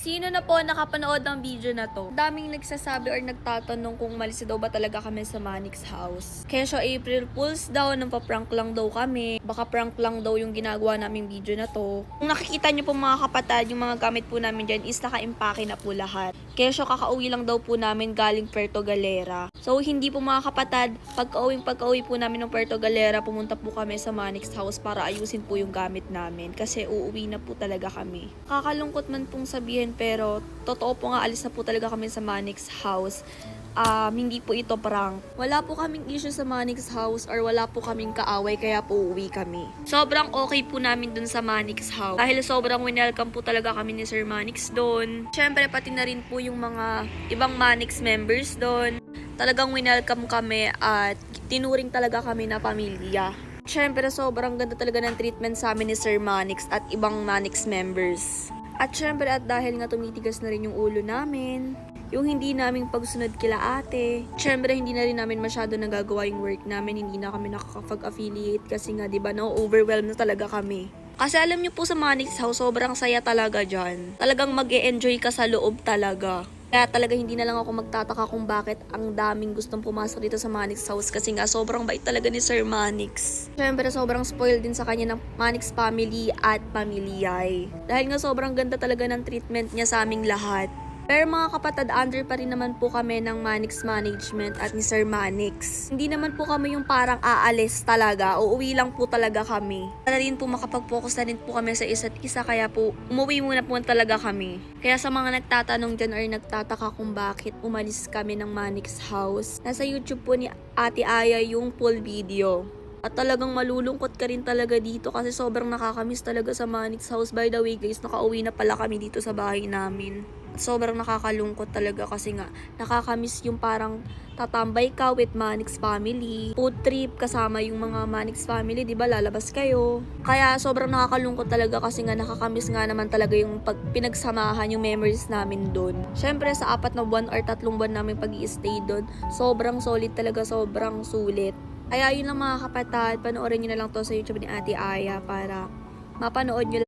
Sino na po nakapanood ng video na to? Daming nagsasabi or nagtatanong kung umalis daw ba talaga kami sa Manix house. Kesyo April Fools daw, nang pa-prank lang daw kami. Baka prank lang daw yung ginagawa naming video na to. Kung nakikita nyo po mga kapatid, yung mga gamit po namin dyan is naka-impake na po lahat. Kesyo kakauwi lang daw po namin galing Puerto Galera. So hindi po mga kapatid, pagka-uwi po namin ng Puerto Galera, pumunta po kami sa Manix house para ayusin po yung gamit namin. Kasi uuwi na po talaga kami. Kakalungkot man pong sabihin, pero totoo po nga, alis na po talaga kami sa Manix house. Hindi po ito prank. Wala po kaming issue sa Manix house or wala po kaming kaaway, kaya po uwi kami. Sobrang okay po namin dun sa Manix house. Dahil sobrang winelcome po talaga kami ni Sir Manix dun. Syempre pati na rin po yung mga ibang Manix members dun. Talagang winelcome kami at tinuring talaga kami na pamilya. Syempre sobrang ganda talaga ng treatment sa amin ni Sir Manix at ibang Manix members. At syempre at dahil nga tumitigas na rin yung ulo namin, yung hindi naming pagsunod kila ate, syempre hindi na rin namin masyado nagagawa yung work namin, hindi na kami nakakapag-affiliate kasi nga diba na-overwhelm na talaga kami. Kasi alam nyo po sa Manix house, sobrang saya talaga dyan. Talagang mag-e-enjoy ka sa loob talaga. Kaya talaga hindi na lang ako magtataka kung bakit ang daming gustong pumasok dito sa Manix house kasi nga sobrang bait talaga ni Sir Manix. Siyempre sobrang spoiled din sa kanya ng Manix family at pamilyay. Dahil nga sobrang ganda talaga ng treatment niya sa aming lahat. Pero mga kapatid, under pa rin naman po kami ng Manix Management at ni Sir Manix. Hindi naman po kami yung parang aalis talaga, uuwi lang po talaga kami. Para rin po makapag-focus na rin po kami sa isa't isa, kaya po umuwi muna po talaga kami. Kaya sa mga nagtatanong dyan or nagtataka kung bakit umalis kami ng Manix house, nasa YouTube po ni Ate Aya yung full video. At talagang malulungkot ka rin talaga dito kasi sobrang nakakamiss talaga sa Manix house. By the way guys, nakauwi na pala kami dito sa bahay namin. At sobrang nakakalungkot talaga kasi nga nakakamiss yung parang tatambay ka with Manix family, food trip kasama yung mga Manix family, di ba lalabas kayo. Kaya sobrang nakakalungkot talaga kasi nga nakakamiss nga naman talaga yung pinagsamahan, yung memories namin doon. Syempre sa 4 na buwan or 3 buwan namin pag-i-stay doon, sobrang solid talaga, sobrang sulit. Kaya yun lang mga kapatid, panoorin nyo na lang to sa YouTube ni Ate Aya para mapanood nyo